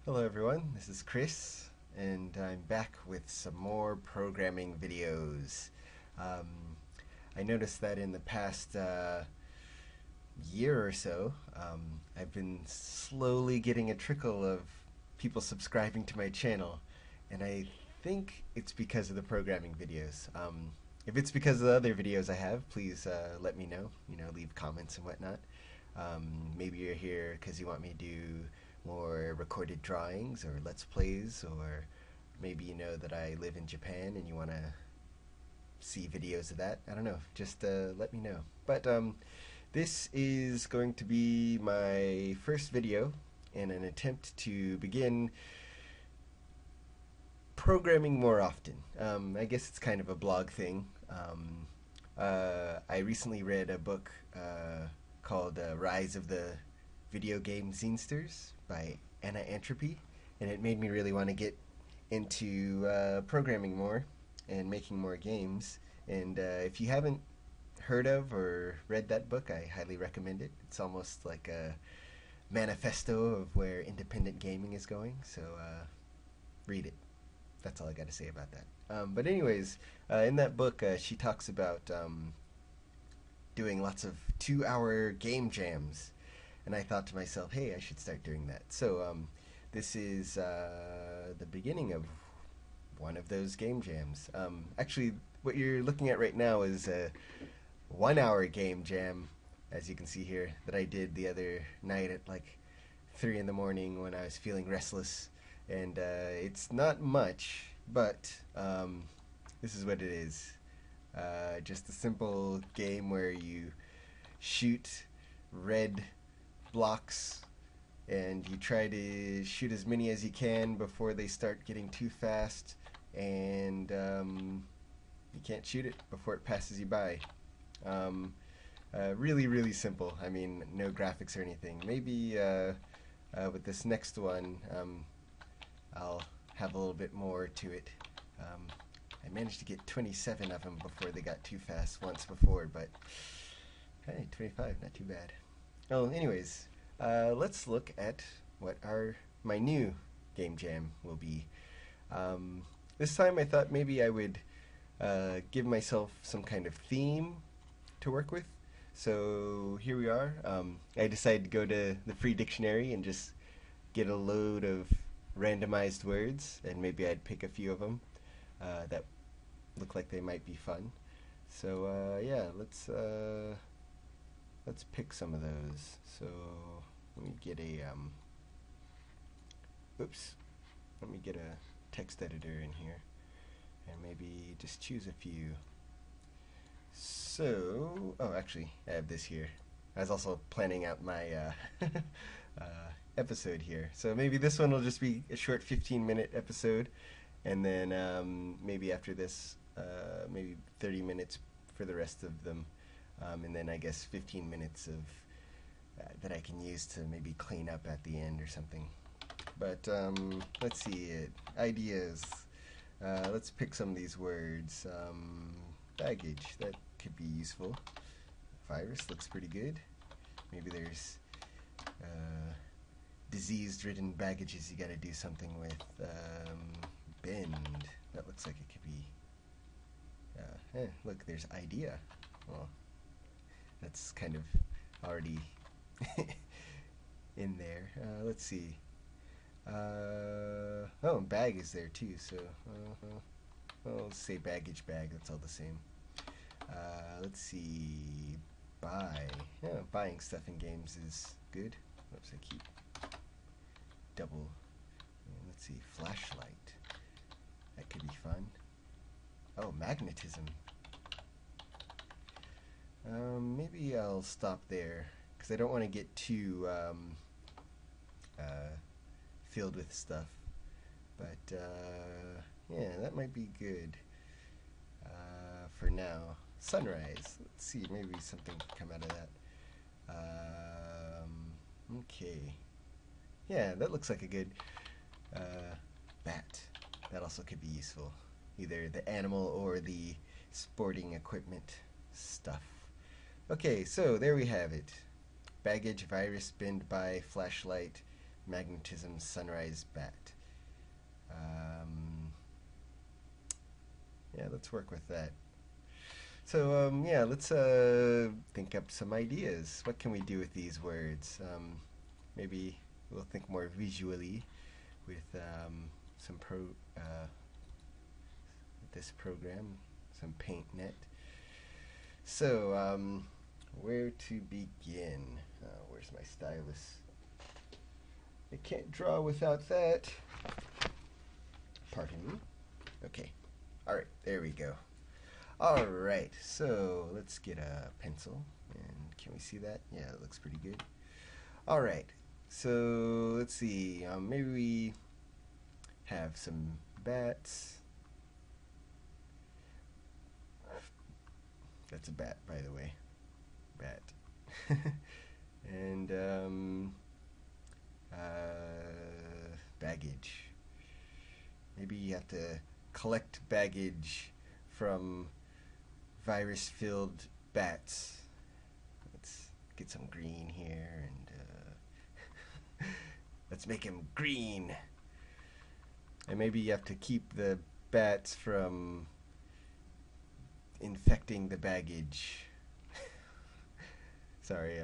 Hello everyone, this is Chris, and I'm back with some more programming videos. I noticed that in the past year or so, I've been slowly getting a trickle of people subscribing to my channel, and I think it's because of the programming videos. If it's because of the other videos I have, please let me know. Leave comments and whatnot. Maybe you're here because you want me to do more recorded drawings or let's plays, or maybe you know that I live in Japan and you want to see videos of that. I don't know. Just let me know. But this is going to be my first video in an attempt to begin programming more often. I guess it's kind of a blog thing. I recently read a book called Rise of the Video Game Zinesters by Anna Entropy, and it made me really want to get into programming more and making more games. And if you haven't heard of or read that book, I highly recommend it. It's almost like a manifesto of where independent gaming is going, so read it. That's all I got to say about that. But anyways, in that book, she talks about doing lots of 2-hour game jams. And I thought to myself, hey, I should start doing that. So this is the beginning of one of those game jams. Actually, what you're looking at right now is a 1-hour game jam, as you can see here, that I did the other night at like 3 in the morning when I was feeling restless. And it's not much, but this is what it is. Just a simple game where you shoot red blocks and you try to shoot as many as you can before they start getting too fast, and you can't shoot it before it passes you by. Really simple. I mean, no graphics or anything. Maybe with this next one I'll have a little bit more to it. I managed to get 27 of them before they got too fast once before, but hey, 25, not too bad. Oh, anyways, let's look at what my new game jam will be. This time I thought maybe I would give myself some kind of theme to work with. So here we are. I decided to go to the free dictionary and just get a load of randomized words, and maybe I'd pick a few of them that look like they might be fun. So yeah, let's pick some of those. So let me get a let me get a text editor in here and maybe just choose a few. So, oh, actually I have this here. I was also planning out my episode here, so maybe this one will just be a short 15-minute episode, and then maybe after this maybe 30 minutes for the rest of them. And then I guess 15 minutes of that I can use to maybe clean up at the end or something. But let's see ideas. Let's pick some of these words. Baggage, that could be useful. Virus looks pretty good. Maybe there's disease-ridden baggages you gotta do something with. Bend, that looks like it could be. Look, there's idea. Well, that's kind of already in there. Let's see. Oh, bag is there too, so well, let's say baggage bag, that's all the same. Let's see. Buy. Yeah, buying stuff in games is good. Oops, I keep double. Let's see. Flashlight. That could be fun. Oh, magnetism. Maybe I'll stop there because I don't want to get too filled with stuff. But yeah, that might be good for now. Sunrise. Let's see, maybe something can come out of that. Okay. Yeah, that looks like a good bat. That also could be useful. Either the animal or the sporting equipment stuff. Okay, so there we have it. Baggage, virus, bend, buy, flashlight, magnetism sunrise bat. Yeah, let's work with that. So yeah, let's think up some ideas. What can we do with these words? Maybe we'll think more visually with this program, some PaintNet. So where to begin? Where's my stylus? I can't draw without that. Pardon me. Okay. All right, there we go. All right, so let's get a pencil. And can we see that? Yeah, it looks pretty good. All right, so let's see. Maybe we have some bats. That's a bat, by the way. Bat. And baggage. Maybe you have to collect baggage from virus-filled bats. Let's get some green here, and let's make him green. And maybe you have to keep the bats from infecting the baggage. Sorry,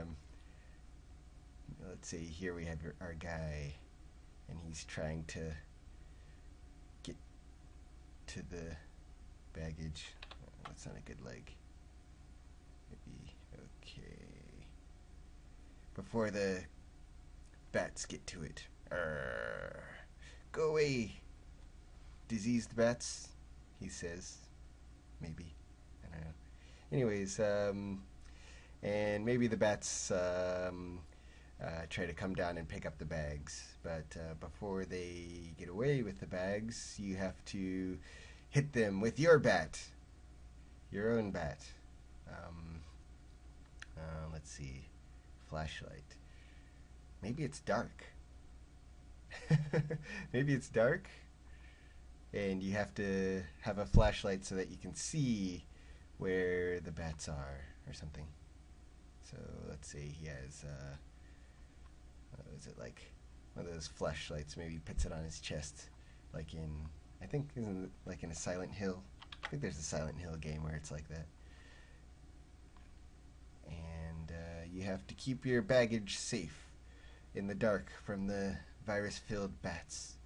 let's say here we have our guy, and he's trying to get to the baggage. That's not a good leg. Maybe, okay. Before the bats get to it. Go away, diseased bats, he says. Maybe. I don't know. Anyways, and maybe the bats try to come down and pick up the bags. But before they get away with the bags, you have to hit them with your bat. Your own bat. Let's see. Flashlight. Maybe it's dark. Maybe it's dark, and you have to have a flashlight so that you can see where the bats are or something. So let's say he has, is it like one of those flashlights? Maybe he puts it on his chest, like in, I think, isn't it like in a Silent Hill? I think there's a Silent Hill game where it's like that. And you have to keep your baggage safe in the dark from the virus-filled bats.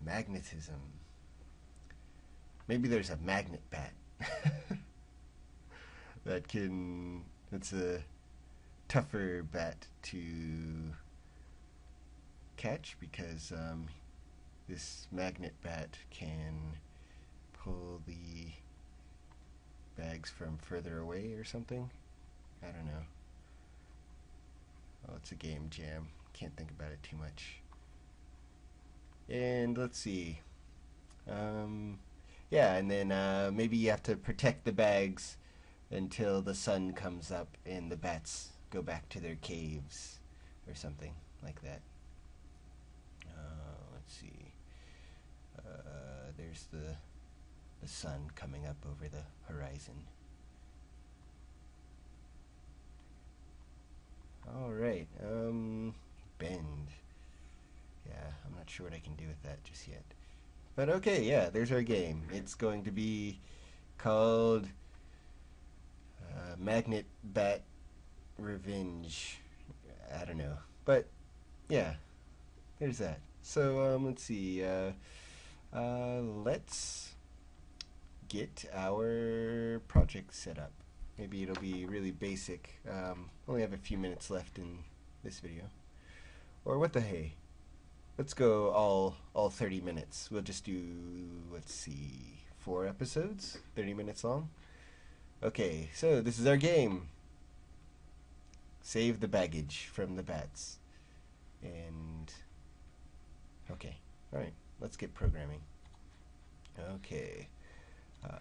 Magnetism. Maybe there's a magnet bat. It's a tougher bat to catch because this magnet bat can pull the bags from further away or something. I don't know. Oh, it's a game jam. Can't think about it too much. And let's see. Yeah, and then maybe you have to protect the bags until the sun comes up and the bats go back to their caves or something like that. Let's see. There's the sun coming up over the horizon. All right. Bend. Yeah, I'm not sure what I can do with that just yet. But okay, yeah, there's our game. It's going to be called Magnet Bat Revenge. I don't know. But, yeah, there's that. So, let's see. Let's get our project set up. Maybe it'll be really basic. Only have a few minutes left in this video. Or what the hey. Let's go all 30 minutes. We'll just do, let's see, 4 episodes, 30 minutes long. Okay, so this is our game. Save the baggage from the bats. And, okay, alright, let's get programming. Okay,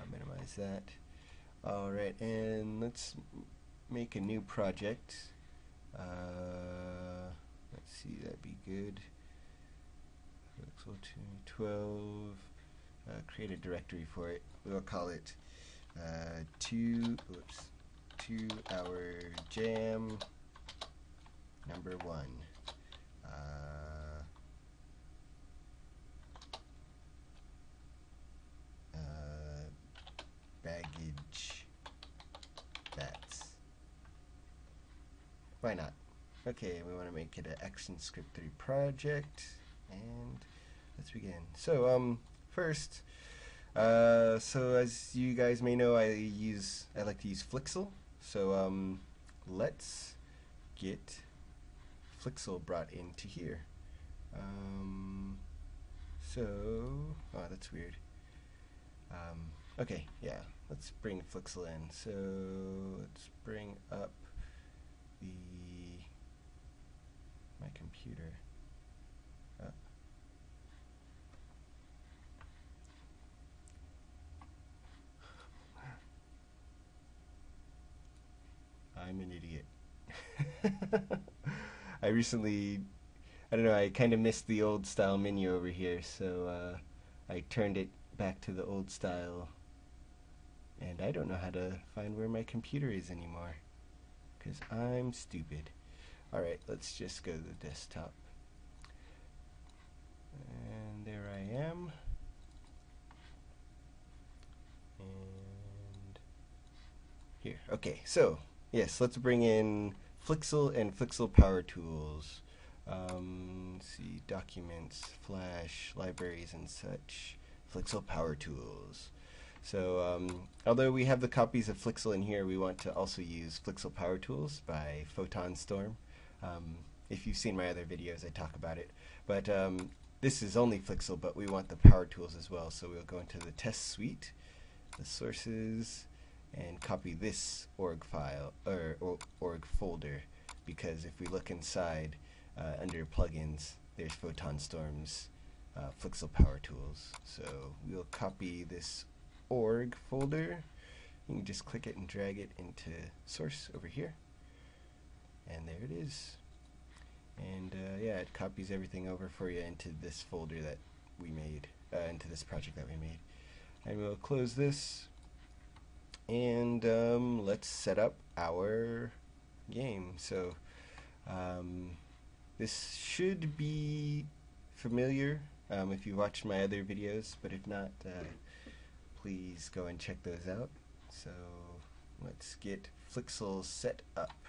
minimize that. Alright, and let's make a new project. Let's see, that'd be good. Pixel 12, create a directory for it. We'll call it 2 hour jam number 1. Baggage bats. Why not? Okay, we want to make it an ActionScript 3 project, and let's begin. So, first, so as you guys may know, I like to use Flixel. So, let's get Flixel brought into here. Oh, that's weird. Okay, yeah, let's bring Flixel in. So let's bring up my computer. I'm an idiot. I don't know, I kind of missed the old style menu over here, so I turned it back to the old style, and I don't know how to find where my computer is anymore, because I'm stupid. Alright, let's just go to the desktop. And there I am. And here. Okay, so, yes, let's bring in Flixel and Flixel Power Tools. Let's see, documents, Flash, libraries, and such. Flixel Power Tools. So, although we have the copies of Flixel in here, we want to also use Flixel Power Tools by PhotonStorm. If you've seen my other videos, I talk about it. But this is only Flixel, but we want the Power Tools as well. So we'll go into the test suite, the sources, and copy this org file, or org folder, because if we look inside, under plugins, there's PhotonStorm's Flixel Power Tools. So we'll copy this org folder. You can just click it and drag it into source over here. And there it is. And yeah, it copies everything over for you into this folder that we made, into this project that we made. And we'll close this. And let's set up our game. So this should be familiar if you watched my other videos, but if not, please go and check those out. So let's get Flixel set up.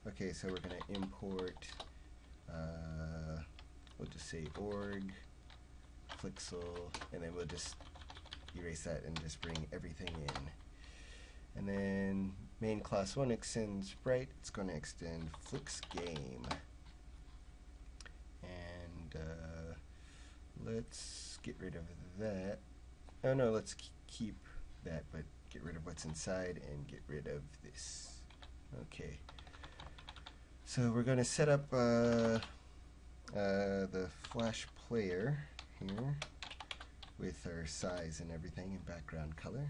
Okay, so we're going to import, we'll just say org Flixel, and then we'll just erase that and just bring everything in. And then main class 1 extends Sprite. It's going to extend FlixGame. And let's get rid of that. Oh no, let's keep that, but get rid of what's inside and get rid of this. Okay. So we're going to set up the Flash player here with our size and everything and background color.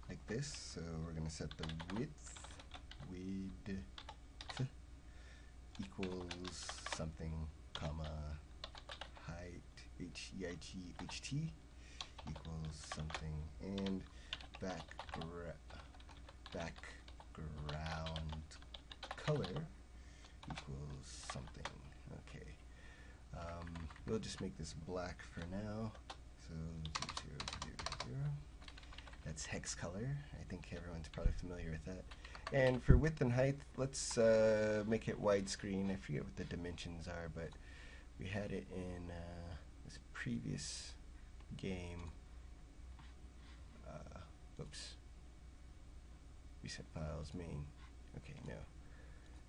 Like this. So we're going to set the width equals something, comma, height, H-E-I-G-H-T equals something, and background color equals something. Okay. We'll just make this black for now. So 0, 0, 0. That's hex color. I think everyone's probably familiar with that. And for width and height, let's make it widescreen. I forget what the dimensions are, but we had it in this previous game. Oops. Recent files, main. Okay, no.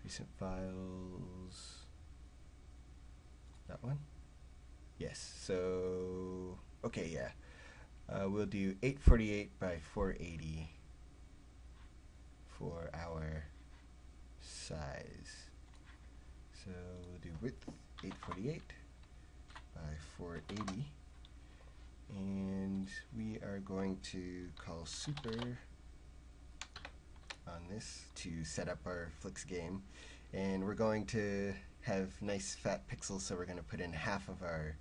Recent files. That one? Yes. So, okay, yeah. We'll do 848 by 480 for our size. So we'll do width 848 by 480, and we are going to call super on this to set up our FlixGame, and we're going to have nice fat pixels, so we're going to put in half of our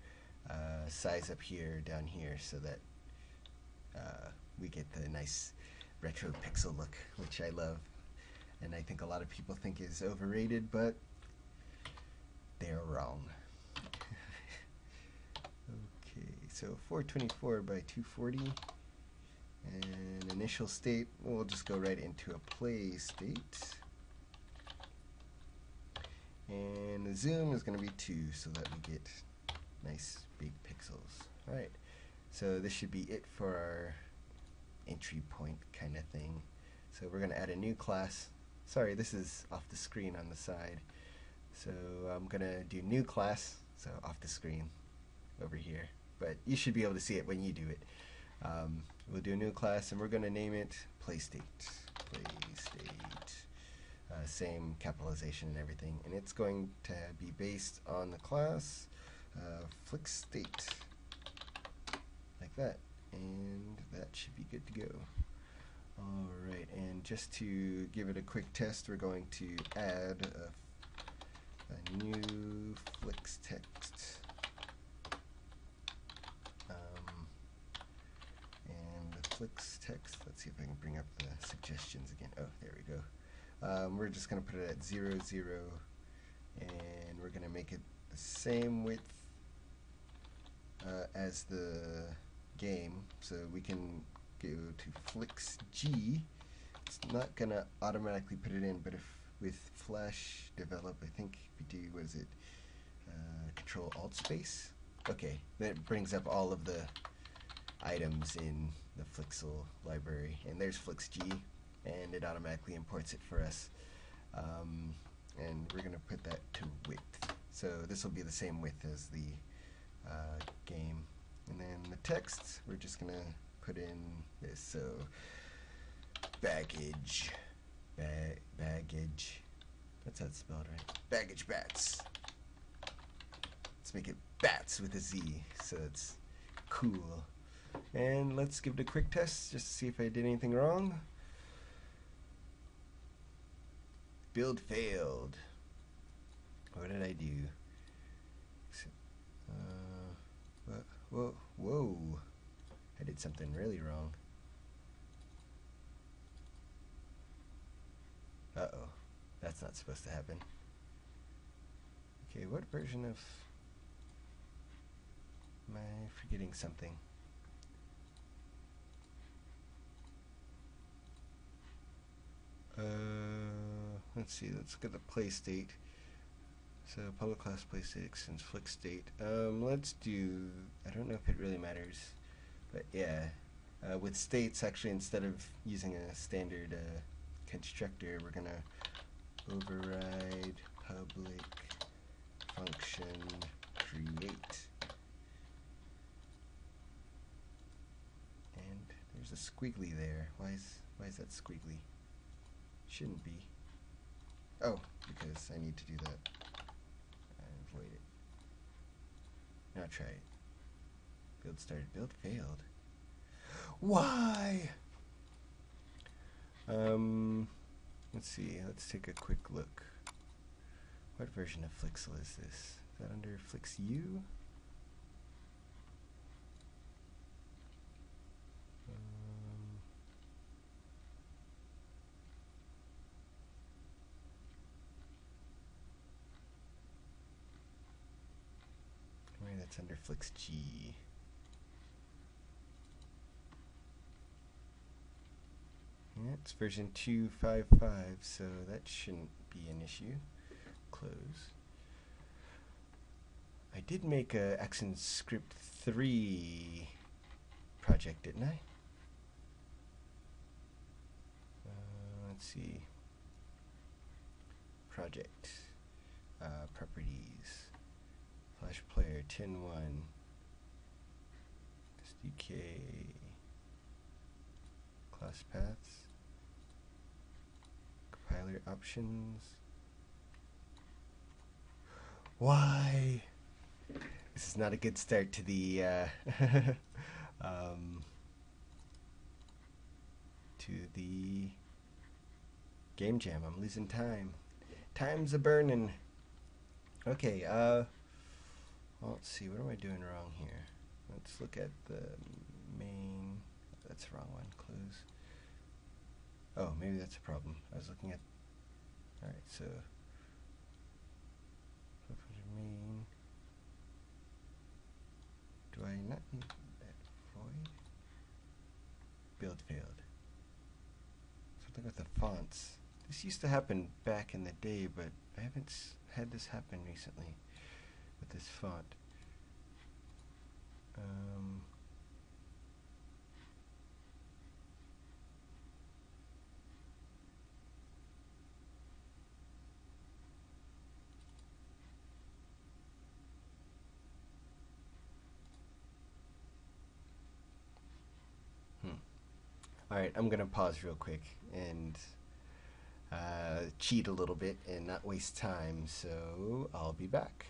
size up here, down here, so that we get the nice retro pixel look, which I love. and I think a lot of people think is overrated, but they're wrong. Okay, so 424 by 240, and initial state, we'll just go right into a play state. And the zoom is going to be 2 so that we get nice big pixels. Alright, so this should be it for our entry point kind of thing. So we're going to add a new class. Sorry, this is off the screen on the side. So I'm going to do new class, so off the screen over here. But you should be able to see it when you do it. We'll do a new class and we're going to name it PlayState. PlayState. Same capitalization and everything. And it's going to be based on the class FlickState. Like that. And that should be good to go. Alright, and just to give it a quick test, we're going to add a new flicks text. And the flicks text, let's see if I can bring up the suggestions again. Oh, there we go. We're just going to put it at 0, 0, and we're going to make it the same width as the game, so we can go to flicks G. It's not going to automatically put it in, but if with Flash develop, I think we do, what is it, Control Alt Space? Okay, that brings up all of the items in the Flixel library, and there's flicks G, and it automatically imports it for us. And we're going to put that to width. So this will be the same width as the game. And then the text, we're just going to put in this. So baggage. Baggage. That's how it's spelled, right? Baggage bats. Let's make it bats with a Z, so it's cool. And let's give it a quick test just to see if I did anything wrong. Build failed. What did I do? Whoa. I did something really wrong. Uh-oh. That's not supposed to happen. Okay, what version of... Am I forgetting something? Let's see, let's get the play state. So public class play state extends flick state. Let's do, I don't know if it really matters, but yeah, with states, actually, instead of using a standard constructor, we're gonna override public function create. And there's a squiggly there. Why is that squiggly? Shouldn't be. Oh, because I need to do that. And avoid it. Now try it. Build started. Build failed. Why? Let's see. Let's take a quick look. What version of Flixel is this? Is that under FlixU? That's under Flix G. Yeah, it's version 2.5.5, so that shouldn't be an issue. Close. I did make a ActionScript 3 project, didn't I? Let's see. Project. Properties. Flash player 10.1 SDK class paths compiler options. Why? This is not a good start to the to the game jam. I'm losing time. Time's a burning. Okay, let's see, what am I doing wrong here? Let's look at the main, that's the wrong one, close. Oh, maybe that's a problem. I was looking at So main. Do I not need that void? Build failed. Something with the fonts. This used to happen back in the day, but I haven't had this happen recently with this font. Alright, I'm going to pause real quick and cheat a little bit and not waste time, so I'll be back.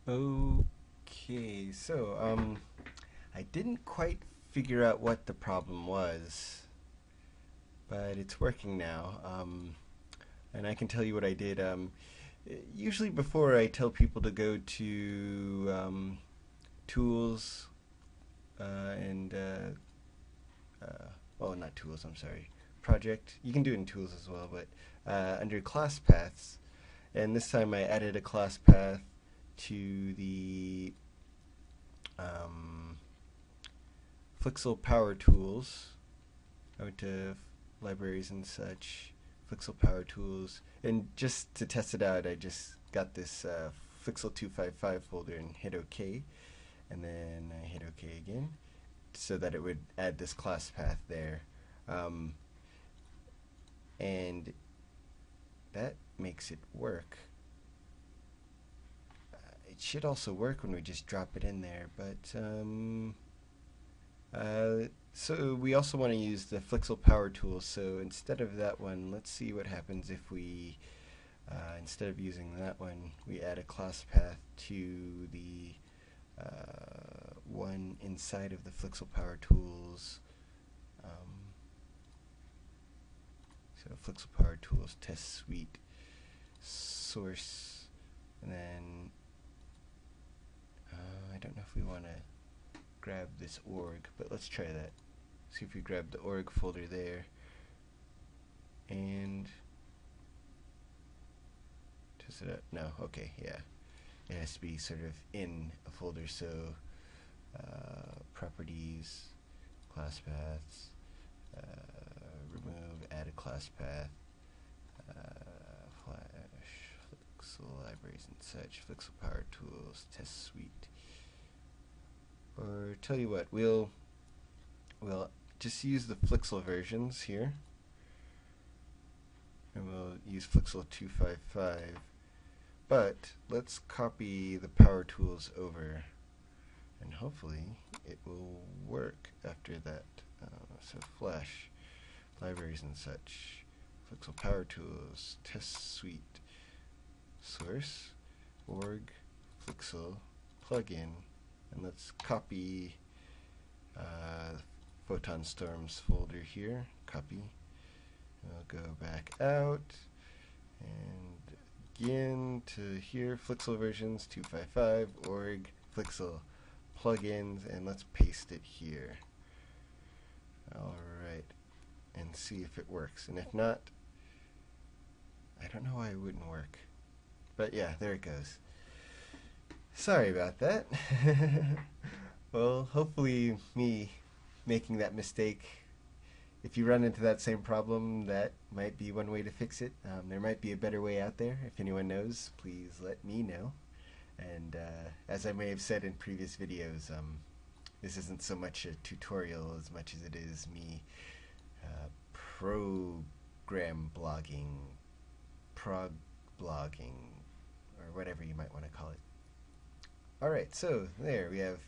Okay, so I didn't quite figure out what the problem was, but it's working now. And I can tell you what I did. Usually before I tell people to go to tools and well, not tools, I'm sorry, project. You can do it in tools as well, but under class paths, and this time I added a class path to the Flixel Power Tools. I went to libraries and such, Flixel Power Tools, and just to test it out, I just got this Flixel 255 folder and hit OK, and then I hit OK again, so that it would add this class path there. And that makes it work. It should also work when we just drop it in there, but so we also want to use the Flixel Power Tool, so instead of that one, let's see what happens if we instead of using that one, we add a class path to the one inside of the Flixel Power Tools. So Flixel Power Tools Test Suite source, and then I don't know if we want to grab this org, but let's try that. See if we grab the org folder there, and test it out. No, okay, yeah. It has to be sort of in a folder, so properties, class paths, remove, add a class path, Flash, Flixel libraries and such, Flixel Power Tools, Test Suite. Or tell you what, we'll just use the Flixel versions here, and we'll use Flixel 255. But let's copy the Power Tools over, and hopefully it will work after that. So Flash, libraries and such, Flixel Power Tools, Test Suite, source, org, Flixel, plugin, and let's copy Photon Storms folder here, copy, and we'll go back out, and again to here, Flixel versions 255, org, Flixel, plugins, and let's paste it here. Alright, and see if it works, and if not, I don't know why it wouldn't work, but yeah, there it goes. Sorry about that. Well, hopefully me making that mistake, if you run into that same problem, that might be one way to fix it. There might be a better way out there. If anyone knows, please let me know. And as I may have said in previous videos, this isn't so much a tutorial as much as it is me program blogging, prog blogging, or whatever you might want to call it. Alright, so there we have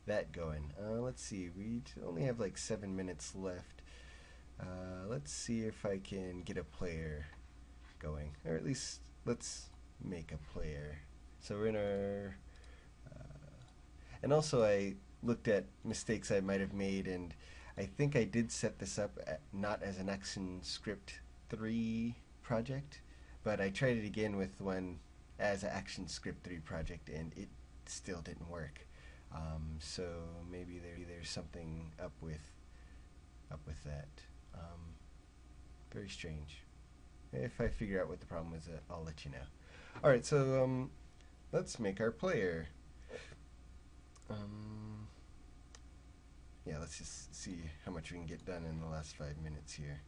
that going. Let's see, we only have like 7 minutes left. Let's see if I can get a player going, or at least let's make a player. So we're in our and also I looked at mistakes I might have made, and I think I did set this up not as an ActionScript 3 project, but I tried it again with one as an ActionScript 3 project, and it still didn't work. So maybe there's something up with that. Very strange. If I figure out what the problem is, I'll let you know. Alright, so let's make our player. Yeah, let's just see how much we can get done in the last 5 minutes here.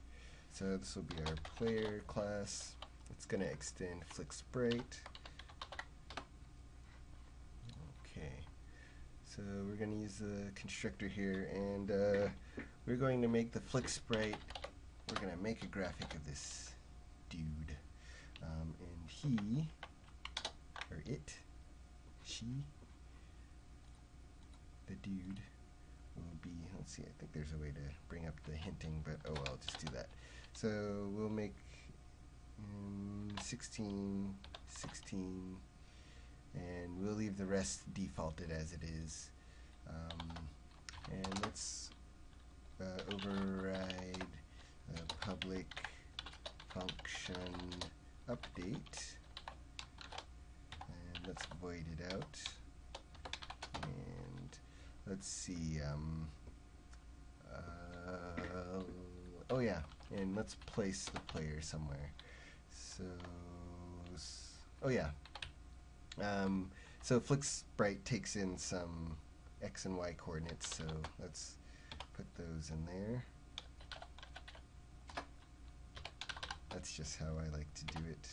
So this will be our player class. It's going to extend Flick Sprite. Okay, so we're going to use the constructor here, and we're going to make the Flick Sprite. We're going to make a graphic of this dude, and he, or it, she, the dude will be, let's see, I think there's a way to bring up the hinting, but oh well, I'll just do that. So we'll make 16, 16, and we'll leave the rest defaulted as it is. And let's override the public function update, and let's void it out. And let's see, oh yeah, and let's place the player somewhere. So, oh yeah, so Flick Sprite takes in some X and Y coordinates, so let's put those in there. That's just how I like to do it.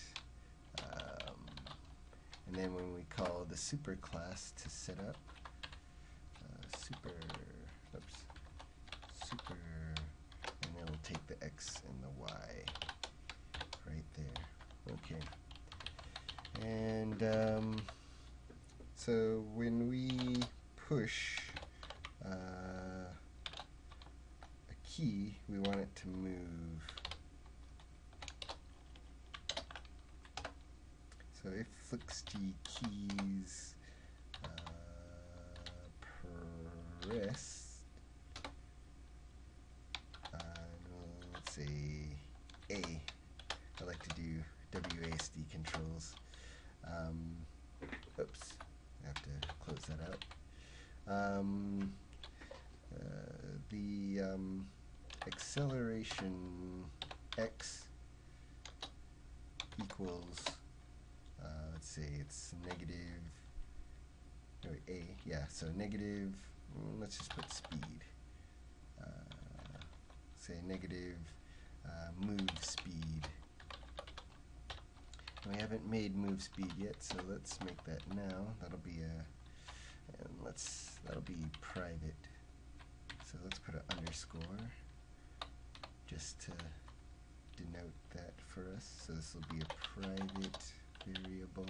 And then when we call the super class to set up, super, and it'll take the X and the Y right there. Okay. And so when we push a key, we want it to move. So if FlixG keys pressed, let's say A. I like to do WASD controls. Oops, I have to close that out. The acceleration X equals, let's say it's negative, A, yeah, so negative, let's just put speed. Say negative move speed. We haven't made move speed yet, so let's make that now. That'll be that'll be private. So let's put an underscore just to denote that for us. So this will be a private variable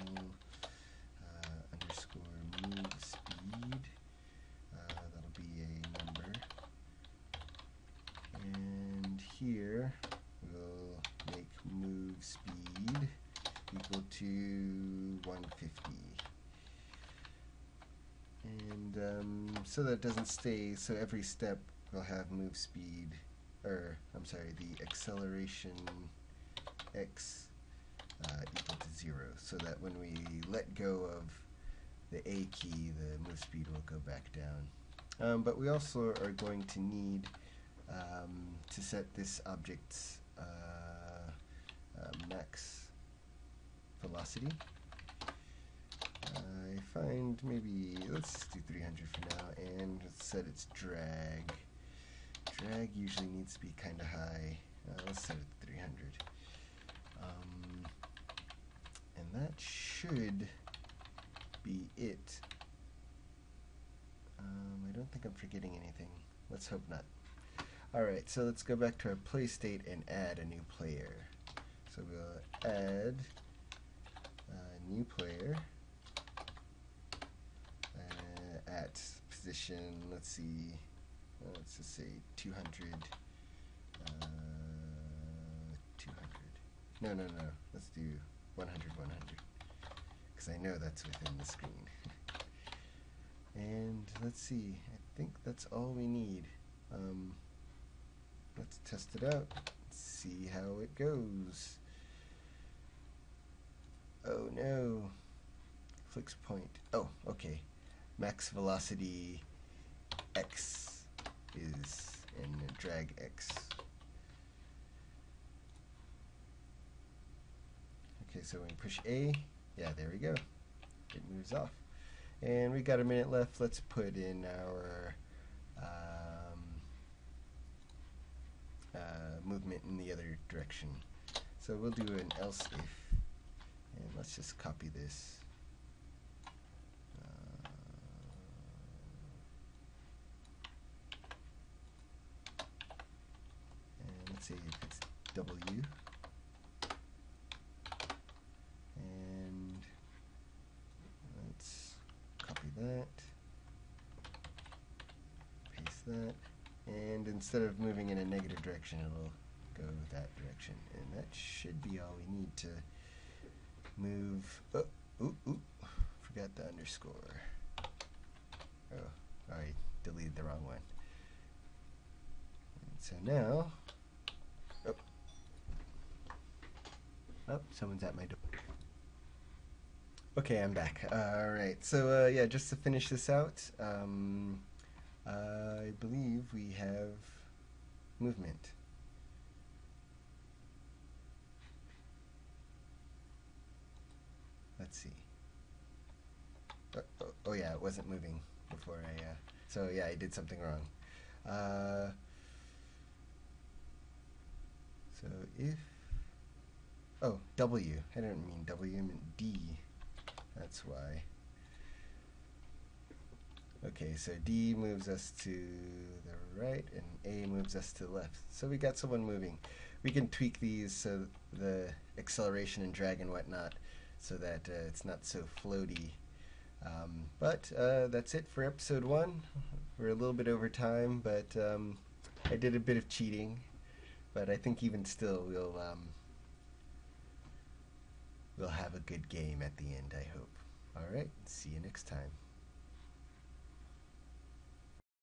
underscore move speed. That'll be a number. And here we'll make move speed equal to 150. And so that doesn't stay, so every step will have move speed, or I'm sorry, the acceleration X equal to 0, so that when we let go of the A key, the move speed will go back down. But we also are going to need to set this object's max velocity. I find maybe, let's just do 300 for now, and let's set its drag. Drag usually needs to be kind of high. Let's set it to 300. And that should be it. I don't think I'm forgetting anything. Let's hope not. Alright, so let's go back to our play state and add a new player. So we'll add a new player at position, let's see, let's just say 200, 200. No, let's do 100, 100, because I know that's within the screen. And let's see, I think that's all we need. Let's test it out, see how it goes. Oh no, Flick's point. Oh, okay. Max velocity X is in drag X. Okay, so when we push A, yeah, there we go. It moves off. And we got a minute left. Let's put in our movement in the other direction. So we'll do an else if, and let's just copy this. And let's say if it's W. And let's copy that, paste that, and instead of moving in a negative direction, it'll go that direction. And that should be all we need to move. Oh, forgot the underscore. Oh, I deleted the wrong one. And so now, someone's at my door. Okay, I'm back. Alright, so yeah, just to finish this out, I believe we have movement. Let's see. Oh yeah, it wasn't moving before I, so yeah, I did something wrong. So if, oh, W, I didn't mean W, I meant D. That's why. Okay, so D moves us to the right, and A moves us to the left. So we got someone moving. We can tweak these so the acceleration and drag and whatnot, so that it's not so floaty. But that's it for episode 1. We're a little bit over time, but I did a bit of cheating. But I think even still, we'll have a good game at the end, I hope. All right, see you next time.